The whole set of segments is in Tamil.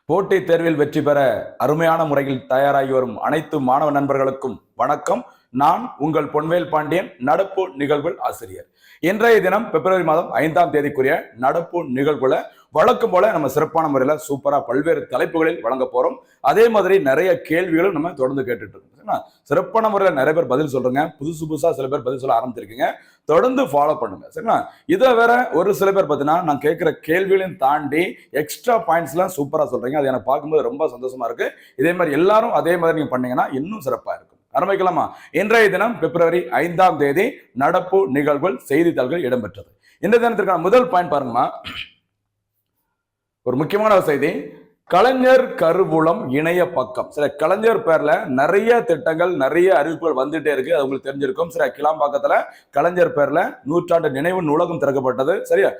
போட்டித் தேர்வில் வெற்றி பெற அருமையான முறையில் தயாராகி வரும் அனைத்து மாணவ நண்பர்களுக்கும் வணக்கம். நான் உங்கள் பொன்வேல் பாண்டியன், நடப்பு நிகழ்வுகள் ஆசிரியர். இன்றைய தினம் பிப்ரவரி மாதம் 5ஆம் தேதிக்குரிய நடப்பு நிகழ்வுல வழக்கம் போல நம்ம சிறப்பான முறையில சூப்பரா பல்வேறு தலைப்புகளில் வழங்க போறோம். அதே மாதிரி நிறைய கேள்விகளும் நம்ம தொடர்ந்து கேட்டுட்டு இருக்கோம். சிறப்பான முறையில நிறைய பேர் பதில் சொல்றீங்க, புதுசா சில பேர் பதில் சொல்ல ஆரம்பிச்சிருக்கீங்க. தொடர்ந்து ஃபாலோ பண்ணுங்க, சரிங்களா? இதை வேற ஒரு சில பேர் பார்த்தீங்கன்னா நான் கேட்கிற கேள்விகளையும் தாண்டி எக்ஸ்ட்ரா பாயிண்ட்ஸ் எல்லாம் சூப்பரா சொல்றீங்க. அது எனக்கு பார்க்கும்போது ரொம்ப சந்தோஷமா இருக்கு. இதே மாதிரி எல்லாரும் அதே மாதிரி நீங்க பண்ணீங்கன்னா இன்னும் சிறப்பா இருக்கும். ஆரம்பிக்கலாமா? இன்றைய தினம் பிப்ரவரி 5ஆம் தேதி நடப்பு நிகழ்வுகள் செய்தித்தாள்கள் இடம்பெற்றது. இந்த தினத்திற்கான முதல் பாயிண்ட் பாருங்கம்மா. ஒரு முக்கியமான செய்தி, கலைஞர் கருவூலம் இணைய பக்கம். சரி, கலைஞர் பேர்ல நிறைய திட்டங்கள், நிறைய அறிவிப்புகள் வந்துட்டே இருக்கு. அது உங்களுக்கு தெரிஞ்சிருக்கும். சரி, கிளாம்பாக்கத்துல கலைஞர் பேர்ல 100ஆண்டு நினைவு நூலகம் திறக்கப்பட்டது. சரியா?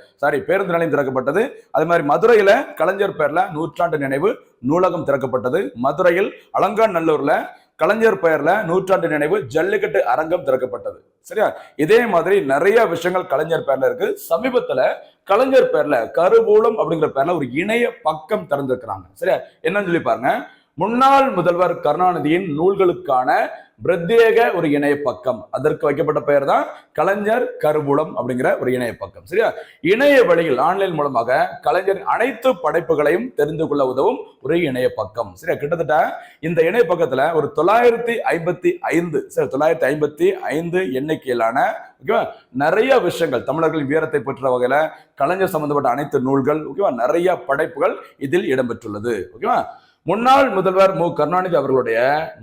பேருந்து நிலையம் திறக்கப்பட்டது. அதே மாதிரி மதுரையில கலைஞர் பேர்ல 100ஆண்டு நினைவு நூலகம் திறக்கப்பட்டது. மதுரையில் அலங்காநல்லூர்ல கலைஞர் பெயர்ல 100ஆண்டு நினைவு ஜல்லிக்கட்டு அரங்கம் திறக்கப்பட்டது. சரியா? இதே மாதிரி நிறைய விஷயங்கள் கலைஞர் பேர்ல இருக்கு. சமீபத்துல கலைஞர் பேர்ல கருவூலம் அப்படிங்கிற பேர்ல ஒரு இணைய பக்கம் திறந்திருக்கிறாங்க. சரியா? என்னன்னு சொல்லி பாருங்க. முன்னாள் முதல்வர் கருணாநிதியின் நூல்களுக்கான பிரத்யேக ஒரு இணைய பக்கம், அதற்கு வைக்கப்பட்ட பெயர் தான் கலைஞர் கருவூலம் அப்படிங்கிற ஒரு இணைய பக்கம். சரியா? இணைய வழியில் ஆன்லைன் மூலமாக கலைஞரின் அனைத்து படைப்புகளையும் தெரிந்து கொள்ள உதவும் ஒரு இணைய பக்கம். சரியா? கிட்டத்தட்ட இந்த இணைய பக்கத்துல ஒரு 955 எண்ணிக்கையிலான ஓகேவா நிறைய விஷயங்கள், தமிழர்களின் வீரத்தை பெற்ற வகையில கலைஞர் சம்பந்தப்பட்ட அனைத்து நூல்கள், ஓகேவா நிறைய படைப்புகள் இதில் இடம்பெற்றுள்ளது. ஓகேவா? முன்னாள் முதல்வர் மு கருணாநிதி அவர்களுடைய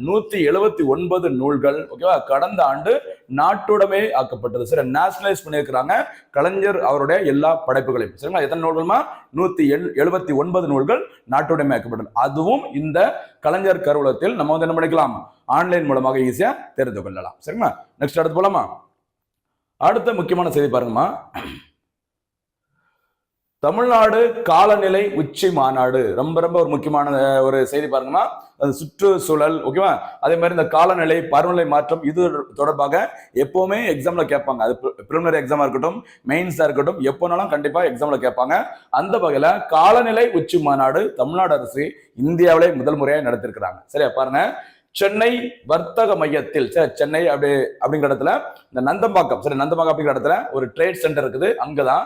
179 நூல்கள், ஓகேவா கடந்த ஆண்டு நாட்டுடைமை ஆக்கப்பட்டது. சரி, நேஷனலைஸ் பண்ணியிருக்கிறாங்க கலைஞர் அவருடைய எல்லா படைப்புகளையும். சரிங்களா? எத்தனை நூல்கள்மா? 179 நூல்கள் நாட்டுடைமை ஆக்கப்பட்டது. அதுவும் இந்த கலைஞர் கருவூலத்தில் நம்ம என்ன பண்ணிக்கலாம்? ஆன்லைன் மூலமாக ஈஸியா தெரிந்து கொள்ளலாம். சரிங்களா? நெக்ஸ்ட் அடுத்து போலாமா? அடுத்த முக்கியமான செய்தி பாருங்கம்மா. தமிழ்நாடு காலநிலை உச்சி மாநாடு ரொம்ப ரொம்ப ஒரு முக்கியமான ஒரு செய்தி பாருங்கம்மா. அது சுற்றுச்சூழல், ஓகேவா அதே மாதிரி இந்த காலநிலை பருவநிலை மாற்றம் இது தொடர்பாக எப்பவுமே எக்ஸாம்ல கேட்பாங்க. அது பிரிலிமினரி எக்ஸாமா இருக்கட்டும், மெயின்ஸா இருக்கட்டும், எப்போனாலும் கண்டிப்பா எக்ஸாம்ல கேட்பாங்க. அந்த வகையில காலநிலை உச்சி மாநாடு தமிழ்நாடு அரசு இந்தியாவிலே முதல் முறையாக நடத்திருக்கிறாங்க. சரியா? பாருங்க, சென்னை வர்த்தக மையத்தில், சென்னை அப்படிங்கிற இடத்துல இந்த நந்தம்பாக்கம், சரி நந்தம்பாக்கம் அப்படிங்கிற இடத்துல ஒரு ட்ரேட் சென்டர் இருக்குது. அங்கதான்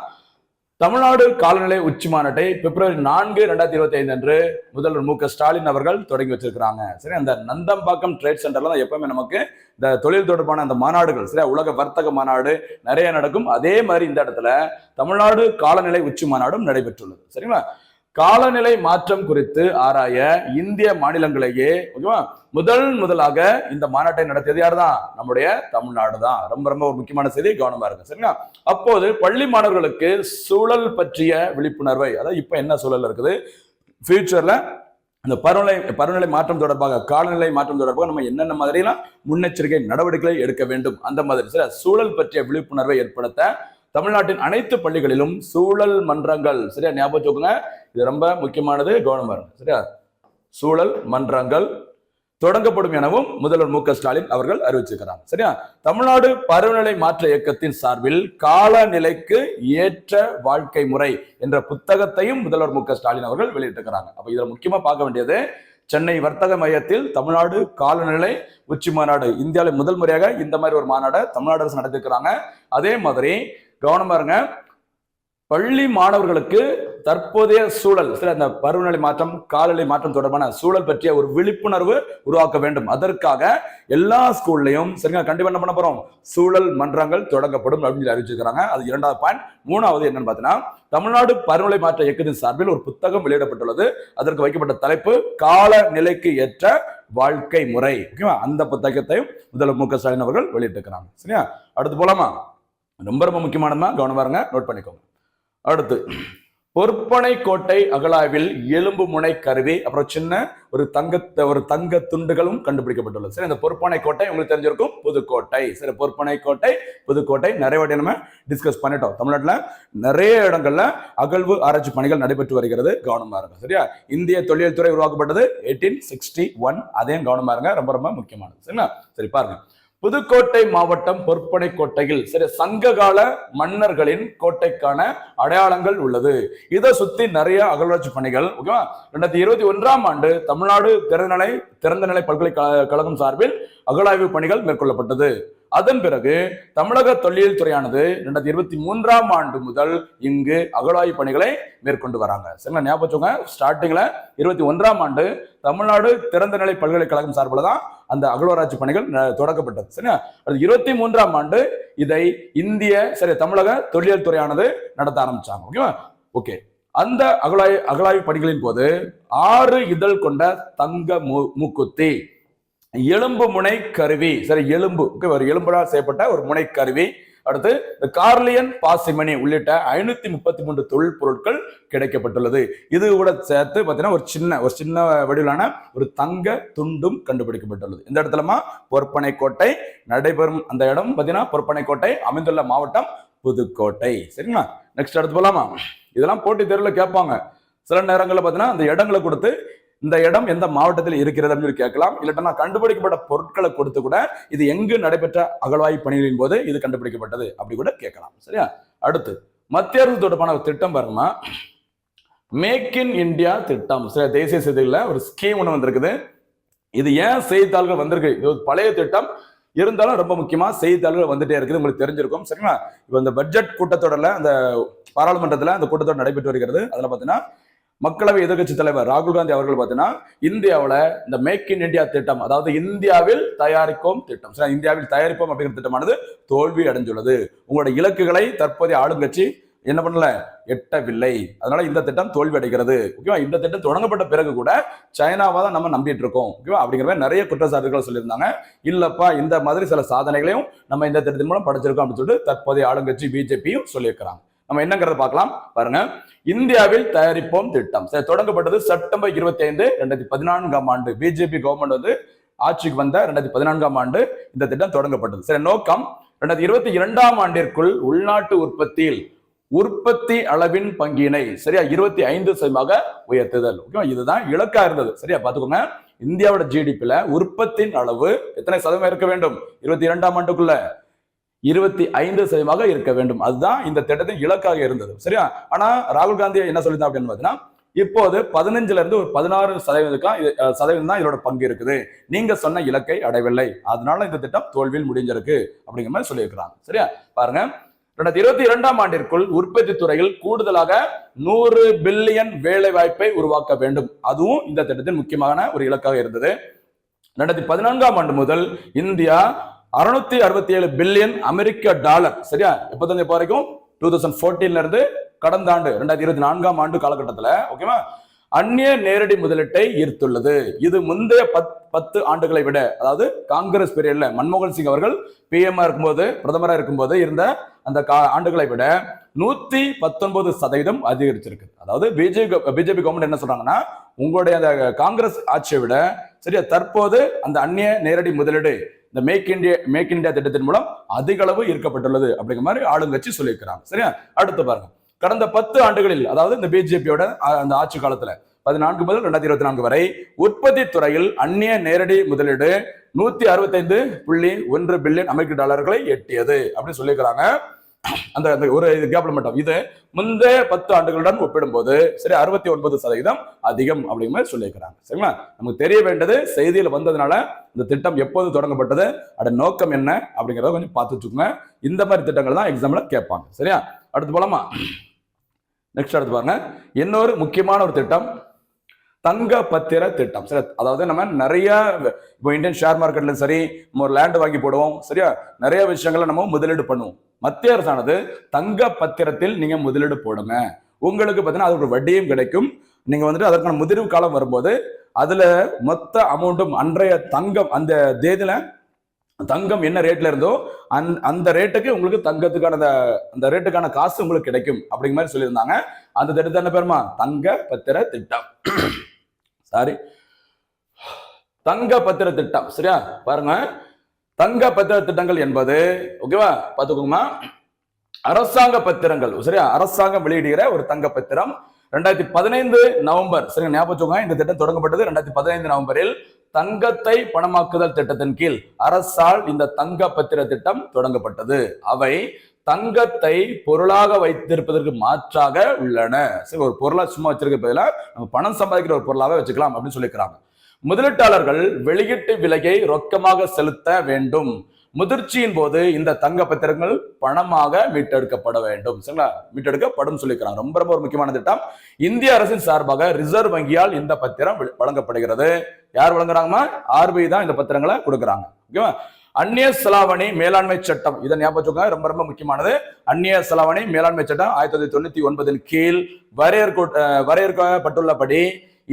தமிழ்நாடு காலநிலை உச்சி மாநாட்டை பிப்ரவரி 4, 2025 அன்று முதல்வர் மு.க. ஸ்டாலின் அவர்கள் தொடங்கி வச்சிருக்கிறாங்க. சரி, அந்த நந்தம்பாக்கம் ட்ரேட் சென்டர்ல தான் எப்பவுமே நமக்கு இந்த தொழில் தொடர்பான அந்த மாநாடுகள், சரியா உலக வர்த்தக மாநாடு நிறைய நடக்கும். அதே மாதிரி இந்த இடத்துல தமிழ்நாடு காலநிலை உச்சி மாநாடும் நடைபெற்றுள்ளது. சரிங்களா? காலநிலை மாற்றம் குறித்து ஆராய இந்திய மாநிலங்களையே ஓகேவா முதலாக இந்த மாநாட்டை நடத்தியது யார் தான்? நம்முடைய தமிழ்நாடு தான். ரொம்ப ரொம்ப ஒரு முக்கியமான செய்தி, கவனமா இருக்கு. சரிங்களா? அப்போது பள்ளி மாணவர்களுக்கு சூழல் பற்றிய விழிப்புணர்வை, அதாவது இப்ப என்ன சூழல் இருக்குது, ஃபியூச்சர்ல இந்த பருவநிலை மாற்றம் தொடர்பாக, காலநிலை மாற்றம் தொடர்பாக நம்ம என்னென்ன மாதிரிலாம் முன்னெச்சரிக்கை நடவடிக்கைகளை எடுக்க வேண்டும், அந்த மாதிரி சரியா சூழல் பற்றிய விழிப்புணர்வை ஏற்படுத்த தமிழ்நாட்டின் அனைத்து பள்ளிகளிலும் சூழல் மன்றங்கள், சரியா ஞாபகம் வச்சுக்கோங்க, இது ரொம்ப முக்கியமானது, கவனமா இருங்க. சரியா? சூழல் மன்றங்கள் தொடங்கப்படும் எனவும் முதல்வர் மு.க. ஸ்டாலின் அவர்கள் அறிவிச்சிருக்கிறாங்க. சரியா? தமிழ்நாடு பருவநிலை மாற்ற இயக்கத்தின் சார்பில் காலநிலைக்கு ஏற்ற வாழ்க்கை முறை என்ற புத்தகத்தையும் முதல்வர் மு.க. ஸ்டாலின் அவர்கள் வெளியிட்டிருக்கிறாங்க. அப்ப இதுல முக்கியமா பார்க்க வேண்டியது, சென்னை வர்த்தக மையத்தில் தமிழ்நாடு காலநிலை உச்சி மாநாடு இந்தியாவில் முதல் முறையாக இந்த மாதிரி ஒரு மாநாடு தமிழ்நாடு அரசு நடத்திருக்கிறாங்க. அதே மாதிரி கவனமா இருங்க, பள்ளி மாணவர்களுக்கு தற்போதைய சூழல், சரி அந்த பருவநிலை மாற்றம் காலநிலை மாற்றம் தொடர்பான சூழல் பற்றிய ஒரு விழிப்புணர்வு உருவாக்க வேண்டும். அதற்காக எல்லா ஸ்கூல்லையும் சரிங்களா கண்டிப்பா என்ன பண்ண போறோம்? சூழல் மன்றங்கள் தொடங்கப்படும் அப்படின்னு அறிவிச்சிருக்கிறாங்க. அது 2வது பாயிண்ட். 3வது என்னன்னு பார்த்தீங்கன்னா, தமிழ்நாடு பருவநிலை மாற்ற இயக்கத்தின் சார்பில் ஒரு புத்தகம் வெளியிடப்பட்டுள்ளது. அதற்கு வைக்கப்பட்ட தலைப்பு காலநிலைக்கு ஏற்ற வாழ்க்கை முறை. ஓகேவா? அந்த புத்தகத்தையும் முதல்வர் மு.க. ஸ்டாலின் அவர்கள் வெளியிட்டிருக்கிறாங்க. சரியா? அடுத்து போலாமா? ரொம்ப ரொம்ப முக்கியமானதா, கவனமா இருங்க, நோட் பண்ணிக்கோங்க. அடுத்து, பொற்பனை கோட்டை அகழாய்வில் எலும்பு முனை கருவி, அப்புறம் சின்ன ஒரு தங்க துண்டுகளும் கண்டுபிடிக்கப்பட்டுள்ளது. சரி, இந்த பொற்பனை கோட்டை உங்களுக்கு தெரிஞ்சிருக்கும், புதுக்கோட்டை. சரி, பொற்பனை கோட்டை, புதுக்கோட்டை நிறைய வாட்டி நம்ம டிஸ்கஸ் பண்ணிட்டோம். தமிழ்நாட்டில் நிறைய இடங்கள்ல அகழ்வு ஆராய்ச்சி பணிகள் நடைபெற்று வருகிறது, கவனமா இருங்க. சரியா? இந்திய தொழில் துறை உருவாக்கப்பட்டது 1861, அதையும் கவனமா இருங்க, ரொம்ப ரொம்ப முக்கியமானது. சரிங்களா? சரி பாருங்க, புதுக்கோட்டை மாவட்டம் பொற்பனை கோட்டையில் சரி சங்ககால மன்னர்களின் கோட்டைக்கான அடையாளங்கள் உள்ளது. இதை சுத்தி நிறைய அகழ்வாய்ச்சி பணிகள் ஓகேவா 2021ஆம் ஆண்டு தமிழ்நாடு திறந்தநிலை பல்கலைக்கழகம் சார்பில் அகழாய்வு பணிகள் மேற்கொள்ளப்பட்டது. அதன் பிறகு தமிழக தொல்லியல் துறையானது 2023ஆம் ஆண்டு முதல் இங்கு அகழாய்வு பணிகளை மேற்கொண்டு வராங்க. சரிங்களா, ஞாபகம் ஸ்டார்டிங்ல 21ஆம் ஆண்டு தமிழ்நாடு திறந்தநிலை பல்கலைக்கழகம் சார்பில் தான் அந்த அகழ்வாராய்ச்சி பணிகள் தொடங்கப்பட்டது. சரியா, 23ஆம் ஆண்டு இதை இந்திய தமிழக தொல்லியல் துறையானது நடத்த ஆரம்பிச்சாங்க. ஓகேவா, ஓகே. அந்த அகழாய்வு பணிகளின் போது 6 இதழ் கொண்ட தங்க மூக்குத்தி, எலும்பு முனை கருவி, எலும்புடால் செய்யப்பட்ட ஒரு முனை கருவி, அடுத்து இந்த கார்லியன் பாசிமணி உள்ளிட்ட 533 தொழில் பொருட்கள் கிடைக்கப்பட்டுள்ளது. இது கூட சேர்த்து பார்த்தீங்கன்னா ஒரு சின்ன வடிவிலான ஒரு தங்க துண்டும் கண்டுபிடிக்கப்பட்டுள்ளது. இந்த இடத்துலமா பொற்பனை கோட்டை நடைபெறும். அந்த இடம் பார்த்தீங்கன்னா பொற்பனை கோட்டை அமைந்துள்ள மாவட்டம் புதுக்கோட்டை. சரிங்களா, நெக்ஸ்ட் அடுத்து போலாமா? இதெல்லாம் போட்டி தேர்வில் கேட்பாங்க. சில நேரங்களில் பார்த்தீங்கன்னா அந்த இடங்களை கொடுத்து இந்த இடம் எந்த மாவட்டத்தில் இருக்கிறது அப்படின்னு கேட்கலாம். இல்லட்டா கண்டுபிடிக்கப்பட்ட பொருட்களை கொடுத்து கூட இது எங்கு நடைபெற்ற அகழ்வாய்வு பணிகளின் போது இது கண்டுபிடிக்கப்பட்டது அப்படி கூட கேட்கலாம். சரியா, அடுத்து மத்திய அரசு தொடர்பான ஒரு திட்டம் பாருங்கம்மா, மேக் இன் இந்தியா திட்டம். சரி, தேசிய செய்திகளில் ஒரு ஸ்கீம் ஒன்று வந்திருக்குது. இது ஏன் செய்தித்தாள்கள் வந்திருக்கு? இது ஒரு பழைய திட்டம் இருந்தாலும் ரொம்ப முக்கியமா செய்தித்தாள்கள் வந்துட்டே இருக்குது, உங்களுக்கு தெரிஞ்சிருக்கும். சரிங்களா, இப்போ இந்த பட்ஜெட் கூட்டத்தொடரில் அந்த பாராளுமன்றத்தில் அந்த கூட்டத்தொடர் நடைபெற்று வருகிறது. அதில் பார்த்தீங்கன்னா மக்களவை எதிர்கட்சி தலைவர் ராகுல் காந்தி அவர்கள் பார்த்தீங்கன்னா இந்தியாவில் இந்த மேக் இன் இந்தியா திட்டம், அதாவது இந்தியாவில் தயாரிப்போம் திட்டம், இந்தியாவில் தயாரிப்போம் அப்படிங்கிற திட்டமானது தோல்வி அடைந்துள்ளது. உங்களோட இலக்குகளை தற்போதைய ஆளுங்கட்சி என்ன பண்ணல, எட்டவில்லை. அதனால இந்த திட்டம் தோல்வி அடைகிறது. ஓகேவா, இந்த திட்டம் தொடங்கப்பட்ட பிறகு கூட சைனாவை தான் நம்ம நம்பிட்டு இருக்கோம். ஓகேவா, அப்படிங்கிற மாதிரி நிறைய குற்றச்சாட்டுகள் சொல்லியிருந்தாங்க. இல்லப்பா, இந்த மாதிரி சில சாதனைகளையும் நம்ம இந்த திட்டத்தின் மூலம் படைச்சிருக்கோம் அப்படின்னு சொல்லிட்டு தற்போதைய ஆளுங்கட்சி பிஜேபியும் சொல்லியிருக்கிறாங்க. நம்ம என்னங்கிறத பார்க்கலாம் பாருங்க. இந்தியாவில் தயாரிப்போம் திட்டம் தொடங்கப்பட்டது செப்டம்பர் 25, 2014ஆம் ஆண்டு. பிஜேபி கவர்மெண்ட் வந்து ஆட்சிக்கு வந்த 2014ஆம் ஆண்டு இந்த திட்டம் தொடங்கப்பட்டது. சரி, நோக்கம் 2022ஆம் ஆண்டிற்குள் உள்நாட்டு உற்பத்தியில் உற்பத்தி அளவின் பங்கினை 25% உயர்த்துதல். இதுதான் இலக்கா இருந்தது. சரியா பாத்துக்கோங்க, இந்தியாவோட ஜிடிபில உற்பத்தியின் அளவு எத்தனை சதவீதம் இருக்க வேண்டும்? 22ஆம் ஆண்டுக்குள்ள 25% இருக்க வேண்டும். அதுதான் இந்த திட்டத்தின் இலக்காக இருந்தது. சரியா, ஆனா ராகுல் காந்தி என்ன சொல்லியிருந்தா அப்படின்னு பார்த்தீங்கன்னா, இப்போது 15ல இருந்து ஒரு 16% தான் இதோட பங்கு இருக்குது. நீங்க சொன்ன இலக்கை அடையவில்லை, அதனால இந்த திட்டம் தோல்வியில் முடிஞ்சிருக்கு அப்படிங்கிற மாதிரி சொல்லியிருக்கிறாங்க. சரியா பாருங்க, 2022ஆம் ஆண்டிற்குள் உற்பத்தி துறையில் கூடுதலாக 100 பில்லியன் வேலை வாய்ப்பை உருவாக்க வேண்டும். அதுவும் இந்த திட்டத்தின் முக்கியமான ஒரு இலக்காக இருந்தது. 2014ஆம் ஆண்டு முதல் இந்தியா 667 பில்லியன் அமெரிக்க டாலர், சரியா, எப்போ வரைக்கும் 2014ல இருந்து கடந்த ஆண்டு 2024ஆம் ஆண்டு காலகட்டத்தில் ஓகேவா அந்நிய நேரடி முதலீட்டை ஈர்த்துள்ளது. இது முந்தைய 10 ஆண்டுகளை விட, அதாவது காங்கிரஸ் பீரியட்ல மன்மோகன் சிங் அவர்கள் பிஎம் இருக்கும்போது, பிரதமராக இருக்கும்போது இருந்த அந்த ஆண்டுகளை விட 119% அதிகரிச்சிருக்கு. அதாவது பிஜேபி கவர்மெண்ட் என்ன சொல்றாங்கன்னா, உங்களுடைய அந்த காங்கிரஸ் ஆட்சியை விட சரியா தற்போது அந்த அந்நிய நேரடி முதலீடு இந்த மேக் இந்தியா திட்டத்தின் மூலம் அதிக அளவு ஈர்க்கப்பட்டுள்ளது அப்படிங்கிற மாதிரி ஆளுங்கட்சி சொல்லியிருக்கிறாங்க. சரியா, அடுத்து பாருங்க, கடந்த 10 ஆண்டுகளில், அதாவது இந்த பிஜேபியோட அந்த ஆட்சி காலத்துல 14 முதல் 2024 வரை உற்பத்தி துறையில் அந்நிய நேரடி முதலீடு 165.1 பில்லியன் அமெரிக்க டாலர்களை எட்டியது அப்படின்னு சொல்லியிருக்கிறாங்க. அந்த ஒரு கேப்ல மட்டும் இது முந்தைய 10 ஆண்டுகளுடன் ஒப்பிடும்போது 69% அதிகம் அப்படிங்கிற மாதிரி சொல்லியிருக்கிறாங்க. சரிங்களா, நமக்கு தெரிய வேண்டியது செய்தியில் வந்ததுனால இந்த திட்டம் எப்போது தொடங்கப்பட்டது, அதோட நோக்கம் என்ன அப்படிங்கிறத கொஞ்சம் பார்த்துச்சுக்கோங்க. இந்த மாதிரி திட்டங்கள் தான் எக்ஸாம்ல கேட்பாங்க. சரியா, அடுத்து போலாமா? நெக்ஸ்ட் அடுத்து பாருங்க, இன்னொரு முக்கியமான ஒரு திட்டம் தங்க பத்திர திட்டம். சரி, அதாவது நம்ம நிறைய இப்போ இந்தியன் ஷேர் மார்க்கெட்ல சரி, நம்ம ஒரு லேண்ட் வாங்கி போடுவோம். சரியா, நிறைய விஷயங்களை நம்ம முதலீடு பண்ணுவோம். மத்திய அரசானது தங்க பத்திரத்தில் நீங்க முதலீடு போடுங்க, உங்களுக்கு பார்த்தீங்கன்னா அது ஒரு வட்டியும் கிடைக்கும். நீங்க வந்துட்டு அதற்கான முதிர்வு காலம் வரும்போது அதுல மொத்த அமௌண்ட்டும் அன்றைய தங்கம் அந்த தேதியில தங்கம் என்ன ரேட்ல இருந்தோ அந்த ரேட்டுக்கு உங்களுக்கு தங்கத்துக்கான அந்த ரேட்டுக்கான காசு உங்களுக்கு கிடைக்கும் அப்படிங்கிற மாதிரி சொல்லியிருந்தாங்க. அந்த திட்டத்தை என்ன பேருமா? தங்க பத்திர திட்டம். சாரி, தங்க பத்திர திட்டம். சரியா பாருங்க, தங்க பத்திர திட்டங்கள் என்பது ஓகேவா பாத்துக்கோங்கம்மா, அரசாங்க பத்திரங்கள். சரியா, அரசாங்கம் வெளியிடுகிற ஒரு தங்க பத்திரம். 2015 நவம்பர், சரிங்க ஞாபகம் வச்சுக்கோங்க, இந்த திட்டம் தொடங்கப்பட்டது 2015 நவம்பரில் தங்கத்தை பணமாக்குதல் திட்டத்தின் கீழ் அரசால் இந்த தங்க பத்திர திட்டம் தொடங்கப்பட்டது. அவை தங்கத்தை பொருளாக வைத்திருப்பதற்கு மாற்றாக உள்ளன. சரி, ஒரு பொருளா சும்மா வச்சிருக்க பதிலா நம்ம பணம் சம்பாதிக்கிற ஒரு பொருளாக வச்சுக்கலாம் அப்படின்னு சொல்லிக்கிறாங்க. முதலீட்டாளர்கள் வெளியீட்டு விலையை ரொக்கமாக செலுத்த வேண்டும். முதிர்ச்சியின் போது இந்த தங்க பத்திரங்கள் பணமாக மீட்டெடுக்கப்பட வேண்டும். சரிங்களா, மீட்டெடுக்கப்படும் சொல்லிக்கிறாங்க. ரொம்ப ரொம்ப ஒரு முக்கியமான திட்டம். இந்திய அரசின் சார்பாக ரிசர்வ் வங்கியால் இந்த பத்திரம் வழங்கப்படுகிறது. யார் வழங்குறாங்கன்னா RBI தான் இந்த பத்திரங்களை கொடுக்குறாங்க. ஓகேவா? அந்நிய செலாவணி மேலாண்மை சட்டம், இதை ஞாபகம் ரொம்ப ரொம்ப முக்கியமானது. அந்நிய செலாவணி மேலாண்மை சட்டம் 1999 கீழ் வரையறுக்கப்பட்டுள்ளபடி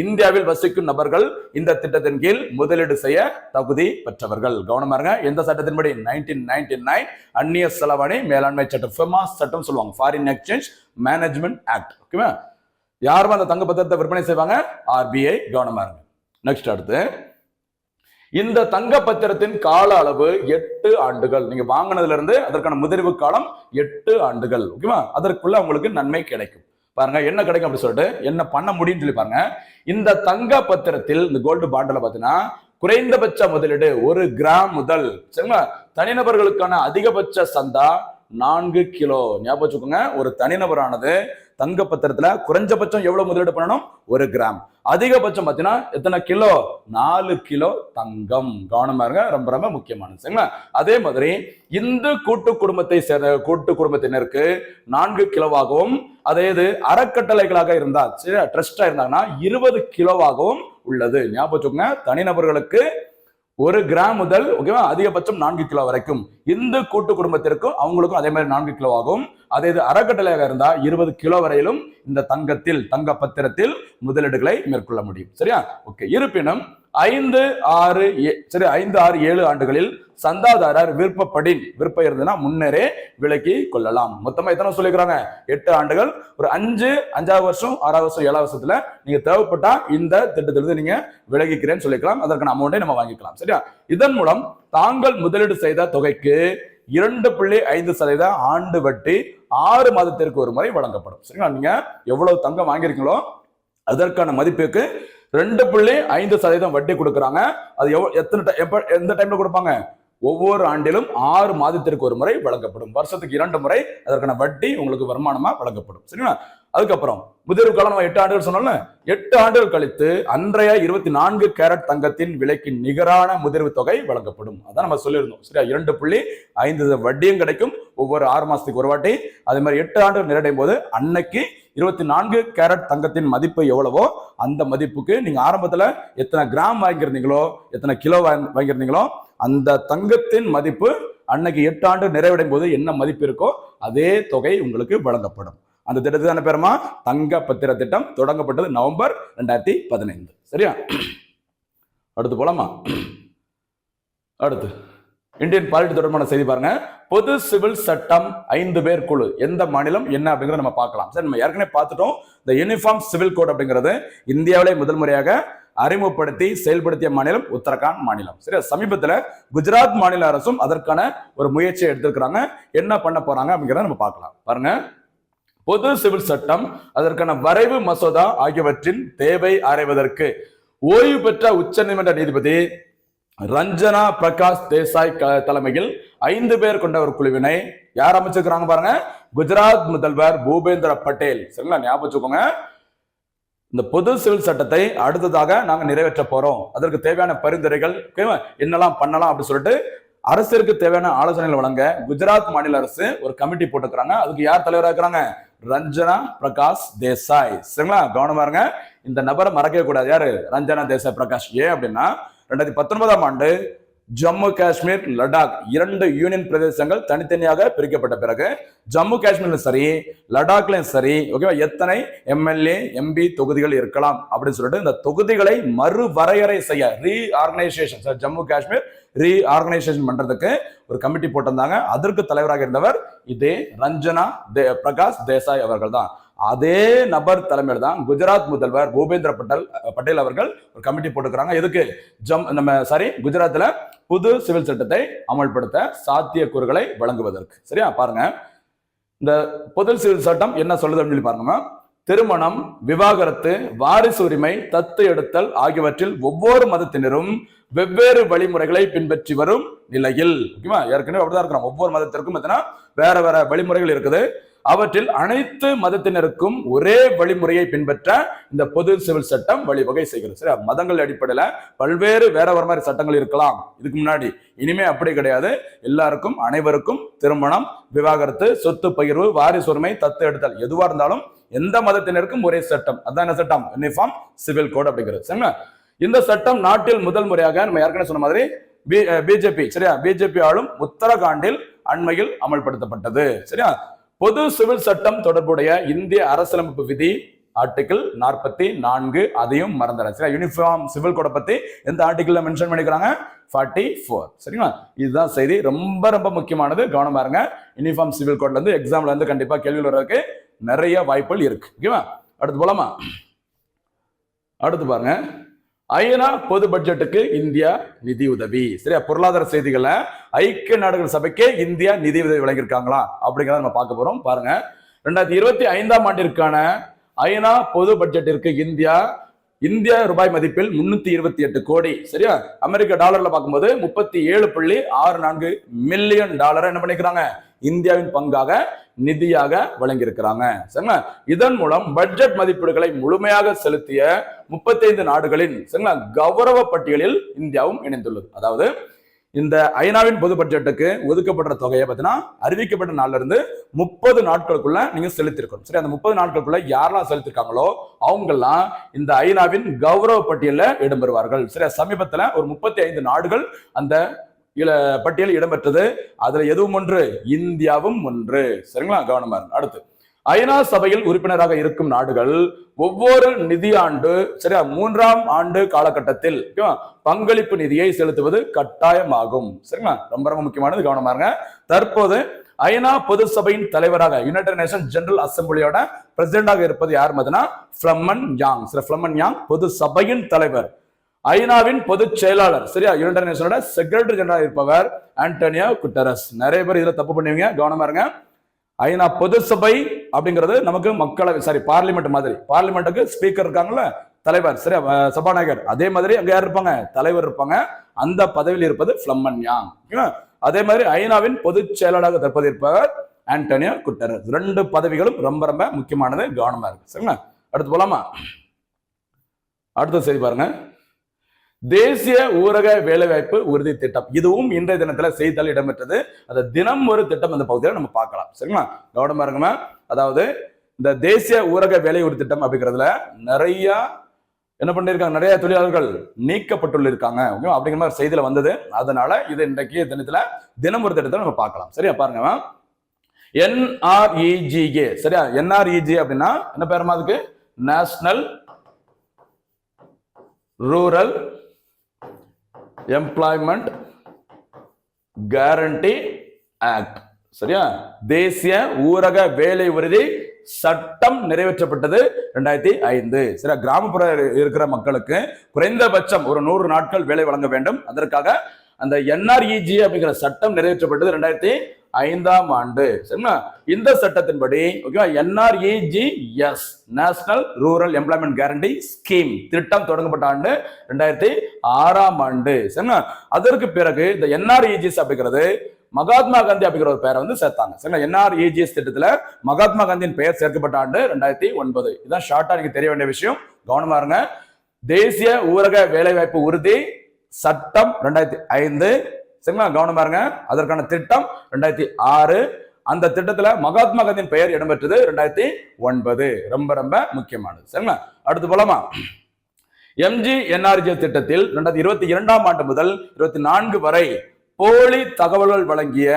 இந்தியாவில் வசிக்கும் நபர்கள் இந்த திட்டத்தின் கீழ் முதலீடு செய்ய தகுதி பெற்றவர்கள். கவனமா இருங்க. எந்த சட்டத்தின்படி? 1999 அந்நிய செலாவணி மேலாண்மை சட்டம், ஃபெமாஸ் சட்டம் சொல்லுவாங்க, ஃபாரின் எக்ஸ்சேஞ்ச் மேனேஜ்மெண்ட் ஆக்ட். ஓகேவா? யாரும் அந்த தங்க பத்திரத்தை விற்பனை செய்வாங்க? RBI. கவனமா இருங்க. நெக்ஸ்ட் அடுத்து, இந்த தங்க பத்திரத்தின் கால அளவு 8 ஆண்டுகள். நீங்க வாங்கினதுல இருந்து அதற்கான முதிர்வு காலம் 8 ஆண்டுகள். ஓகேவா? அதற்குள்ள உங்களுக்கு நன்மை கிடைக்கும். பாருங்க என்ன கிடைக்கும் அப்படின்னு சொல்லிட்டு என்ன பண்ண முடியும்னு சொல்லி பாருங்க. இந்த தங்க பத்திரத்தில், இந்த கோல்டு பாண்டில் பாத்தீங்கன்னா குறைந்தபட்ச முதலீடு 1 கிராம் முதல், சரிங்களா, தனிநபர்களுக்கான அதிகபட்ச சந்தா 4 கிலோ. ஞாபகம் வச்சுக்கோங்க, ஒரு தனிநபரானது தங்க பத்திரத்துல குறைஞ்சபட்சம் எவ்வளவு முதலீடு பண்ணணும்? 1 கிராம். அதிகபட்சம் பார்த்தீங்கன்னா எத்தனை கிலோ? 4 கிலோ தங்கம். கவனமா இருங்க, ரொம்ப ரொம்ப முக்கியமானது. சரிங்களா? அதே மாதிரி இந்து கூட்டு குடும்பத்தை சேர்ந்த கூட்டு குடும்பத்தினருக்கு 4 கிலோவாகவும், அதே இது அறக்கட்டளைகளாக இருந்தா, சரி, ட்ரஸ்டா இருந்தாங்கன்னா 20 கிலோவாகவும் உள்ளது. ஞாபகம் வச்சுக்கோங்க, தனிநபர்களுக்கு 1 கிராம் முதல், ஓகேவா, அதிகபட்சம் 4 கிலோ வரைக்கும். இந்து கூட்டு குடும்பத்திற்கும் அவங்களுக்கும் அதே மாதிரி 4 கிலோ ஆகும். அதே இது அறக்கட்டளையாக இருந்தா 20 கிலோ வரையிலும் இந்த தங்க பத்திரத்தில் முதலீடுகளை மேற்கொள்ள முடியும். சரியா? ஓகே. இருப்பினும் 5, 6, 7 ஆண்டுகளில் சந்தாதாரர் விருப்பம் இருந்ததுன்னா முன்னரே விலக்கி கொள்ளலாம். மொத்தமா எத்தனை சொல்லிக்கிறாங்க? 8 ஆண்டுகள். ஒரு 5ஆவது வருஷம், 6ஆவது வருஷம், 7ஆவது வருஷத்துல நீங்க தேவைப்பட்டா இந்த திட்டத்திலிருந்து நீங்க விலகிக்கிறேன்னு சொல்லிக்கலாம். அதற்கான அமௌண்டை நம்ம வாங்கிக்கலாம். சரியா? இதன் மூலம் தாங்கள் முதலீடு செய்த தொகைக்கு 2.5% ஆண்டு வட்டி 6 மாதத்திற்கு ஒரு முறை வழங்கப்படும். சரிங்களா? நீங்க எவ்வளவு தங்கம் வாங்கியிருக்கீங்களோ அதற்கான மதிப்புக்கு 2.5% வட்டி கொடுக்குறாங்க. அது எந்த டைம்ல கொடுப்பாங்க? ஒவ்வொரு ஆண்டிலும் 6 மாதத்திற்கு ஒரு முறை வழங்கப்படும். வருஷத்துக்கு 2 முறை அதற்கான வட்டி உங்களுக்கு வருமானமா வழங்கப்படும். சரிங்களா? அதுக்கப்புறம் முதிர்வு காலம் 8 ஆண்டுகள் சொன்னோம்ல, 8 ஆண்டுகள் கழித்து அன்றைய 24 கேரட் தங்கத்தின் விலைக்கு நிகரான முதிர்வு தொகை வழங்கப்படும். அதான் நம்ம சொல்லியிருந்தோம். சரியா? 2.5 வட்டியும் கிடைக்கும் ஒவ்வொரு 6 மாசத்துக்கு ஒரு வாட்டி. அதே மாதிரி 8 ஆண்டுகள் நிறைவடையும் போது அன்னைக்கு 24 கேரட் தங்கத்தின் மதிப்பு எவ்வளவோ அந்த மதிப்புக்கு நீங்க ஆரம்பத்துல எத்தனை கிராம் வாங்கியிருந்தீங்களோ, எத்தனை கிலோ வாங்கியிருந்தீங்களோ, அந்த தங்கத்தின் மதிப்பு அன்னைக்கு 8 ஆண்டு நிறைவடையும் போது என்ன மதிப்பு இருக்கோ அதே தொகை உங்களுக்கு வழங்கப்படும். அந்த திட்டத்துக்கு என்ன பேருமா? தங்க பத்திர திட்டம். தொடங்கப்பட்டது நவம்பர் 2015. சரியா? அடுத்து போலாமா? அடுத்து இந்தியன் பாலிட்டி தொடர்பான செய்தி பாருங்க. பொது சிவில் சட்டம் 5 பேர் குழு. எந்த மாநிலம் என்ன அப்படிங்கறத நம்ம பார்க்கலாம். சரி, நம்ம ஏற்கனவே பார்த்துட்டோம். இந்த யூனிஃபார்ம் சிவில் கோட் அப்படிங்கிறது இந்தியாவிலே முதல் முறையாக அறிமுகப்படுத்தி செயல்படுத்திய மாநிலம் உத்தரகாண்ட் மாநிலம். சரி, சமீபத்தில் குஜராத் மாநில அரசும் அதற்கான ஒரு முயற்சியை எடுத்திருக்கிறாங்க. என்ன பண்ண போறாங்க அப்படிங்கிறத நம்ம பார்க்கலாம். பாருங்க, பொது சிவில் சட்டம் அதற்கான வரைவு மசோதா ஆகியவற்றின் தேவை ஆராய்வதற்கு ஓய்வு பெற்ற உச்ச நீதிமன்ற நீதிபதி ரஞ்சனா பிரகாஷ் தேசாய் தலைமையில் 5 பேர் கொண்ட ஒரு குழுவினை யார் அமைச்சிருக்கிறாங்க பாருங்க? குஜராத் முதல்வர் பூபேந்திர பட்டேல். சரிங்களா? ஞாபகம் வச்சுக்கோங்க, இந்த பொது சிவில் சட்டத்தை அடுத்ததாக நாங்க நிறைவேற்ற போறோம். அதற்கு தேவையான பரிந்துரைகள் என்னெல்லாம் பண்ணலாம் அப்படின்னு சொல்லிட்டு அரசிற்கு தேவையான ஆலோசனைகள் வழங்க குஜராத் மாநில அரசு ஒரு கமிட்டி போட்டுக்கிறாங்க. அதுக்கு யார் தலைவராக இருக்கிறாங்க? ரஞ்சனா பிரகாஷ் தேசாய். சரிங்களா? கவனமா இருங்க, இந்த நபரை மறக்கவே கூடாது. யாரு? ரஞ்சனா தேசாய் பிரகாஷ். ஏன் அப்படின்னா 2019ஆம் ஆண்டு ஜம்மு காஷ்மீர், லடாக் 2 யூனியன் பிரதேசங்கள் தனித்தனியாக பிரிக்கப்பட்ட பிறகு ஜம்மு காஷ்மீர்லும் சரி லடாக்லயும் சரி, ஓகேவா, எத்தனை MLA MP தொகுதிகள் இருக்கலாம் அப்படின்னு சொல்லிட்டு இந்த தொகுதிகளை மறுவரையறை செய்ய ரீஆர்கனைசேஷன், ஜம்மு காஷ்மீர் ரீஆர்கனைசேஷன் பண்றதுக்கு ஒரு கமிட்டி போட்டிருந்தாங்க. அதற்கு தலைவராக இருந்தவர் இதே ரஞ்சனா பிரகாஷ் தேசாய் அவர்கள் தான். அதே நபர் தலைமையில் தான் குஜராத் முதல்வர் பூபேந்திர பட்டேல் அவர்கள் ஒரு கமிட்டி போட்டுக்கிறாங்க. எதுக்கு? குஜராத்ல புது சிவில் சட்டத்தை அமல்படுத்த சாத்தியக்கூறுகளை வழங்குவதற்கு. சரியா? பாருங்க, இந்த பொது சிவில் சட்டம் என்ன சொல்லுது அப்படின்னு பாருங்க. திருமணம், விவாகரத்து, வாரிசு உரிமை, தத்து எடுத்தல் ஆகியவற்றில் ஒவ்வொரு மதத்தினரும் வெவ்வேறு வழிமுறைகளை பின்பற்றி வரும் நிலையில், ஓகேவா, ஏற்கனவே அப்படிதான் இருக்கிறோம். ஒவ்வொரு மதத்திற்கும் வேற வேற வழிமுறைகள் இருக்குது. அவற்றில் அனைத்து மதத்தினருக்கும் ஒரே வழிமுறையை பின்பற்ற இந்த பொது சிவில் சட்டம் வழிவகை செய்கிறது. சரி, மதங்கள் அடிப்படையில பல்வேறு வேற வேற மாதிரி சட்டங்கள் இருக்கலாம் இதுக்கு முன்னாடி. இனிமே அப்படி கிடையாது. எல்லாருக்கும், அனைவருக்கும் திருமணம், விவாகரத்து, சொத்து பகிர்வு, வாரிசு உரிமை, தத்து எடுத்தல் எதுவா இருந்தாலும் எந்த மதத்தினருக்கும் ஒரே சட்டம். அதான் என்ன சட்டம்? யூனிஃபார்ம் சிவில் கோட் அப்படிங்கிறது. சரிங்களா? இந்த சட்டம் நாட்டில் முதல் முறையாக நம்ம ஏற்கனவே சொன்ன மாதிரி பிஜேபி, சரியா, பிஜேபி ஆளும் உத்தரகாண்டில் அண்மையில் அமல்படுத்தப்பட்டது. சரியா? பொது சிவில் சட்டம் தொடர்புடைய இந்திய அரசியலமைப்பு விதி ஆர்டிகிள் 44, அதையும் மறந்துடுறேன். சரியா? யூனிஃபார்ம் சிவில் கோட பத்தி எந்த ஆர்டிகிள்ல மென்ஷன் பண்ணிக்கிறாங்க? 44. சரிங்களா? இதுதான் செய்தி. ரொம்ப ரொம்ப முக்கியமானது, கவனமா இருங்க. யூனிஃபார்ம் சிவில் கோட்ல இருந்து எக்ஸாம்ல இருந்து கண்டிப்பா கேள்வி வர்றதுக்கு நிறைய வாய்ப்புகள் இருக்கு. ஓகேவா? அடுத்து போலாமா? அடுத்து பாருங்க, ஐநா பொது பட்ஜெட்டுக்கு இந்தியா நிதி உதவி. சரியா? பொருளாதார செய்திகளை ஐக்கிய நாடுகள் சபைக்கே இந்தியா நிதி உதவி வழங்கியிருக்காங்களா அப்படிங்கிறத நம்ம பார்க்க போறோம். பாருங்க, 2025ஆம் ஆண்டிற்கான ஐநா பொது பட்ஜெட்டிற்கு இந்திய ரூபாய் மதிப்பில் 328 கோடி, சரியா, அமெரிக்க டாலர்ல பார்க்கும்போது $37.64 மில்லியன் என்ன பண்ணிக்கிறாங்க? இந்தியாவின் பங்காக நிதியாக வழங்கியிருக்கிறாங்க. சரிங்களா? இதன் மூலம் பட்ஜெட் மதிப்பீடுகளை முழுமையாக செலுத்திய 35 நாடுகளின், சரிங்களா, கௌரவ பட்டியலில் இந்தியாவும் இணைந்துள்ளது. அதாவது இந்த ஐநாவின் பொது பட்ஜெட்டுக்கு ஒதுக்கப்படுற தொகையை பார்த்தீங்கன்னா அறிவிக்கப்பட்ட நாள்ல இருந்து 30 நாட்களுக்குள்ள நீங்க செலுத்திருக்கணும். சரி, அந்த 30 நாட்களுக்குள்ள யாரெல்லாம் செலுத்திருக்காங்களோ அவங்கெல்லாம் இந்த ஐநாவின் கௌரவ பட்டியல இடம்பெறுவார்கள். சரி, சமீபத்துல ஒரு 35 நாடுகள் அந்த பட்டியல் இடம்பெற்றது. அதுல எதுவும் ஒன்று, இந்தியாவும் ஒன்று. சரிங்களா? கவனமா இருக்கு. அடுத்து, ஐநா சபையில் உறுப்பினராக இருக்கும் நாடுகள் ஒவ்வொரு நிதியாண்டு, சரியா, 3ஆம் ஆண்டு காலகட்டத்தில் பங்களிப்பு நிதியை செலுத்துவது கட்டாயமாகும். சரிங்களா? ரொம்ப ரொம்ப முக்கியமானது, கவனமா இருங்க. தற்போது ஐநா பொது சபையின் தலைவராக, யுனைடெட் நேஷன் ஜெனரல் அசம்பிளியோட பிரசிடென்டாக இருப்பது யார்? ஃபிளமன் யாங். ஃபிளமன் யாங் பொது சபையின் தலைவர். ஐநாவின் பொதுச் செயலாளர், சரியா, யுனைடெட் நேஷனோட செக்ரட்டரி ஜெனரல் இருப்பவர் ஆண்டனியோ குட்டரஸ். நிறைய பேர் இதுல தப்பு பண்ணுவீங்க, கவனமா இருங்க. ஐநா பொது சபை அப்படிங்கிறது நமக்கு மக்களவை, பார்லிமெண்ட் மாதிரி. பார்லிமெண்ட்டுக்கு ஸ்பீக்கர் இருக்காங்கல்ல, தலைவர், சரியா, சபாநாயகர். அதே மாதிரி அங்க யார் இருப்பாங்க? தலைவர் இருப்பாங்க. அந்த பதவியில் இருப்பது ஃபிளமன் யாங். அதே மாதிரி ஐநாவின் பொதுச் செயலாளராக தற்போது இருப்பவர் ஆண்டனியோ குட்டரஸ். 2 பதவிகளும் ரொம்ப ரொம்ப முக்கியமானது, கவனமா இருக்கு. சரிங்களா? அடுத்து போலாமா? அடுத்த செய்தி பாருங்க, தேசிய ஊரக வேலைவாய்ப்பு உறுதி திட்டம். இதுவும் இன்றைய தினத்துல செய்தித்தாள் இடம்பெற்றது. அது தினம் ஒரு திட்டம் அந்த பகுதியில் நம்ம பார்க்கலாம். சரிங்களா? கவனமா இருங்க. அதாவது இந்த தேசிய ஊரக வேலை உறுதி திட்டம் அப்படிங்கிறதுல நிறைய என்ன பண்ணிருக்காங்க? நிறைய தொழிலாளர்கள் நீக்கப்பட்டுள்ளிருக்காங்க அப்படிங்கிற மாதிரி செய்தியில வந்தது. அதனால இது இன்றைக்கு தினத்துல தினம் ஒரு திட்டத்தை நம்ம பார்க்கலாம். சரியா? பாருங்க, NREGA. சரியா? NREGA அப்படின்னா என்ன பேருமா? அதுக்கு national rural employment guarantee act. சரியா? தேசிய ஊரக வேலை உறுதி சட்டம் நிறைவேற்றப்பட்டது 2005. சரியா? கிராமப்புற இருக்கிற மக்களுக்கு குறைந்தபட்சம் ஒரு 100 நாட்கள் வேலை வழங்க வேண்டும். அதற்காக அந்த NREGA அப்படிங்கிற சட்டம் நிறைவேற்றப்பட்டது 2005ஆம் ஆண்டு. சரிங்களா? இந்த சட்டத்தின்படி NREGS, national rural employment guarantee scheme திட்டம் தொடங்கப்பட்ட ஆண்டு 2006ஆம் ஆண்டு. சரிங்களா? அதற்கு பிறகு இந்த NREGS அப்படிங்கிறது மகாத்மா காந்தி அப்படிங்கிற ஒரு பெயரை சேர்த்தாங்க. சரிங்களா? NREGS திட்டத்துல மகாத்மா காந்தியின் பெயர் சேர்க்கப்பட்ட ஆண்டு 2009. இதுதான் ஷார்ட்டா நீங்க தெரிய வேண்டிய விஷயம், கவனமா இருங்க. தேசிய ஊரக வேலைவாய்ப்பு உறுதி சட்டம் 2005. சரிங்களா? கவனமா இருங்க. அதற்கான திட்டம் 2006. அந்த திட்டத்துல மகாத்மா காந்தியின் பெயர் இடம்பெற்றது 2009. ரொம்ப ரொம்ப முக்கியமானது. சரிங்களா? அடுத்து போலாமா? MGNRGS திட்டத்தில் 2022ஆம் ஆண்டு முதல் 24 வரை போலி தகவல்கள் வழங்கிய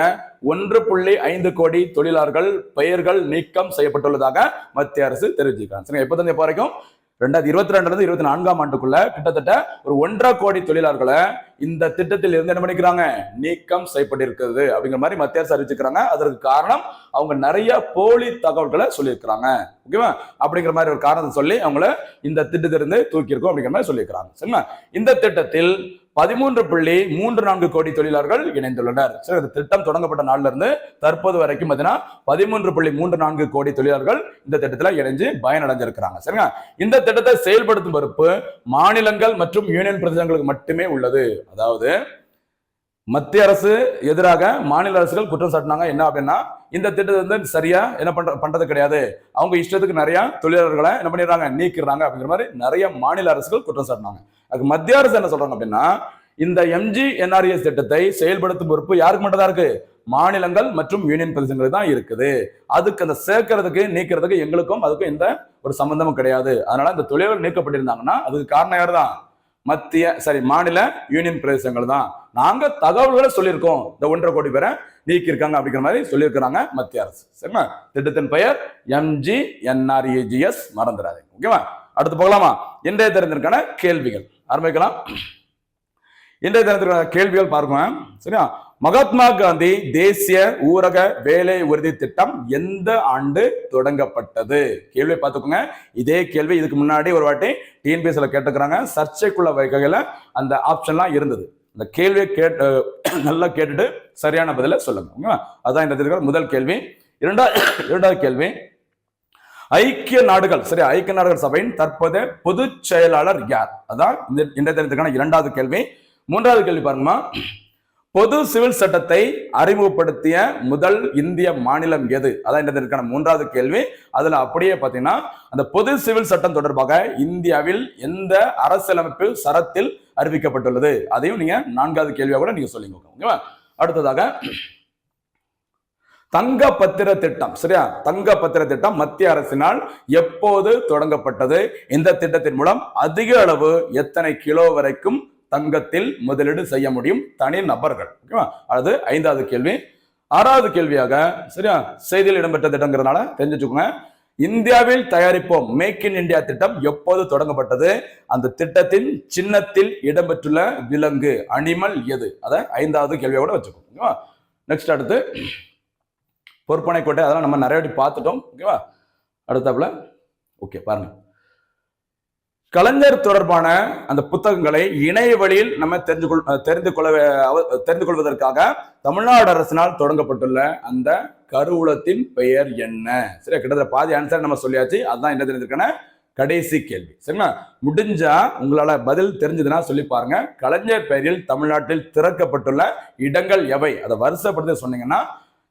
1.5 கோடி தொழிலாளர்கள் பெயர்கள் நீக்கம் செய்யப்பட்டுள்ளதாக மத்திய அரசு தெரிவிச்சிருக்காங்க. எப்ப வரைக்கும் 2022 24ஆம் ஆண்டுக்குள்ள கிட்டத்தட்ட ஒரு 1.5 கோடி தொழிலாளர்களை இந்த திட்டத்தில் இருந்து என்ன பண்ணிக்கிறாங்க, நீக்கம் செய்யப்பட்டிருக்கிறது அப்படிங்கிற மாதிரி மத்திய அரசு அறிவிச்சுக்கிறாங்க. அதற்கு காரணம் அவங்க நிறைய போலி தகவல்களை சொல்லியிருக்கிறாங்க. ஓகேவா? அப்படிங்கிற மாதிரி ஒரு காரணத்தை சொல்லி அவங்கள இந்த திட்டத்திலிருந்து தூக்கியிருக்கோம் அப்படிங்கிற மாதிரி சொல்லியிருக்கிறாங்க. சரிங்களா? இந்த திட்டத்தில் 13.34 கோடி தொழிலாளர்கள் இணைந்துள்ளனர். இந்த திட்டம் தொடங்கப்பட்ட நாள்ல இருந்து தற்போது வரைக்கும் பார்த்தீங்கன்னா 13.34 கோடி தொழிலாளர்கள் இந்த திட்டத்தில் இணைஞ்சு பயனடைஞ்சிருக்கிறாங்க. சரிங்களா? இந்த திட்டத்தை செயல்படுத்தும் பொறுப்பு மாநிலங்கள் மற்றும் யூனியன் பிரதேசங்களுக்கு மட்டுமே உள்ளது. அதாவது மத்திய அரசு எதிராக மாநில அரசுகள் குற்றம் சாட்டினாங்க. என்ன அப்படின்னா, இந்த திட்டத்தை வந்து சரியா என்ன பண்றது கிடையாது, அவங்க இஷ்டத்துக்கு நிறைய தொழிலாளர்களை என்ன பண்ணிடுறாங்க, நீக்கிறாங்க அப்படிங்கிற மாதிரி நிறைய மாநில அரசுகள் குற்றம் சாட்டினாங்க. அதுக்கு மத்திய அரசு என்ன சொல்றாங்க அப்படின்னா, இந்த MGNREGA திட்டத்தை செயல்படுத்தும் பொறுப்பு யாருக்கு மட்டும் தான் இருக்கு, மாநிலங்கள் மற்றும் யூனியன் பிரதேசங்களுக்கு தான் இருக்குது. அதுக்கு அந்த சேர்க்கறதுக்கு நீக்கிறதுக்கு எங்களுக்கும் அதுக்கும் எந்த ஒரு சம்பந்தமும் கிடையாது. அதனால இந்த தொழிலாளர்கள் நீக்கப்பட்டிருந்தாங்கன்னா அதுக்கு காரணம் யார் தான், மாநில யூனியன் பிரதேசங்கள் தான். நாங்க தகவல்களை சொல்லியிருக்கோம், இந்த 1.5 கோடி பேரை நீக்கியிருக்காங்க அப்படிங்கிற மாதிரி சொல்லியிருக்கிறாங்க மத்திய அரசு. சரிங்களா? திட்டத்தின் பெயர் MGNREGS, மறந்துடாதீங்க. ஓகேவா? அடுத்து போகலாமா? இன்றைய தினத்திற்கான கேள்விகள் ஆரம்பிக்கலாம். இன்றைய தினத்திற்கான கேள்விகள் பாருங்க. சரியா? மகாத்மா காந்தி தேசிய ஊரக வேலை உறுதி திட்டம் எந்த ஆண்டு தொடங்கப்பட்டது? கேள்வி பார்த்துக்கோங்க. இதே கேள்வி இதுக்கு முன்னாடி ஒரு வாட்டி TNPSC கேட்டுக்கிறாங்க. சர்ச்சைக்குள்ள வகையில அந்த ஆப்ஷன்லாம் இருந்தது. அந்த கேள்வியை நல்லா கேட்டுட்டு சரியான பதில சொல்லுங்க. அதான் இந்த முதல் கேள்வி. இரண்டாவது கேள்வி, ஐக்கிய நாடுகள் ஐக்கிய நாடுகள் சபையின் தற்போதைய பொதுச் செயலாளர் யார்? அதான் இந்த தினத்துக்கான இரண்டாவது கேள்வி. மூன்றாவது கேள்வி பாருங்கம்மா, பொது சிவில் சட்டத்தை அறிமுகப்படுத்திய முதல் இந்திய மாநிலம் எது? அதான் இந்த தினத்துக்கான மூன்றாவது கேள்வி. அதுல அப்படியே பாத்தீங்கன்னா, அந்த பொது சிவில் சட்டம் தொடர்பாக இந்தியாவில் எந்த அரசியலமைப்பு சரத்தில் அறிவிக்கப்பட்டுள்ளது? அதையும் நீங்க நான்காவது கேள்வியா கூட நீங்க சொல்லிங்க. ஓகேவா? அடுத்ததாக தங்க பத்திர திட்டம். சரியா? தங்க பத்திர திட்டம் மத்திய அரசினால் எப்போது தொடங்கப்பட்டது? இந்த திட்டத்தின் மூலம் அதிக அளவு எத்தனை கிலோ வரைக்கும் தங்கத்தில் முதலீடு செய்ய முடியும் தனி நபர்கள்? ஓகேவா? அது ஐந்தாவது கேள்வி. ஆறாவது கேள்வியாக, சரியா, செய்தியில் இடம்பெற்ற திட்டங்கிறதுனால தெரிஞ்சுக்கோங்க, இந்தியாவில் தயாரிப்போம் மேக் இன் இந்தியா திட்டம் எப்போது தொடங்கப்பட்டது? அந்த திட்டத்தின் சின்னத்தில் இடம்பெற்றுள்ள விலங்கு அனிமல் எது? அதை ஐந்தாவது கேள்வியோட வச்சுக்கோங்க. நெக்ஸ்ட் அடுத்து பொற்பனை கோட்டை, அதெல்லாம் நம்ம நிறைய வாட்டி பார்த்துட்டோம். ஓகேவா? அடுத்தாப்புல ஓகே பாருங்க, கலைஞர் தொடர்பான அந்த புத்தகங்களை இணைய வழியில் நம்ம தெரிந்து கொள்வதற்காக தமிழ்நாடு அரசினால் தொடங்கப்பட்டுள்ள அந்த கருவூலத்தின் பெயர் என்ன? சரியா? கிட்டத்தட்ட பாதி ஆன்சர் நம்ம சொல்லியாச்சு. அதுதான் என்ன தெரிஞ்சிருக்கான கடைசி கேள்வி. சரிங்களா? முடிஞ்சா உங்களால பதில் தெரிஞ்சதுன்னா சொல்லி பாருங்க. கலைஞர் பெயரில் தமிழ்நாட்டில் திறக்கப்பட்டுள்ள இடங்கள் எவை? அதை வரிசைப்படுத்தி சொன்னீங்கன்னா,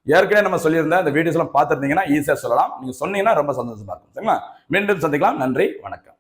ஏற்கனவே நம்ம சொல்லியிருந்த இந்த வீடியோஸ் எல்லாம் பார்த்துருந்தீங்கன்னா ஈஸியா சொல்லலாம். நீங்க சொன்னீங்கன்னா ரொம்ப சந்தோஷமா இருக்கும். சரிங்களா? மீண்டும் சந்திக்கலாம். நன்றி, வணக்கம்.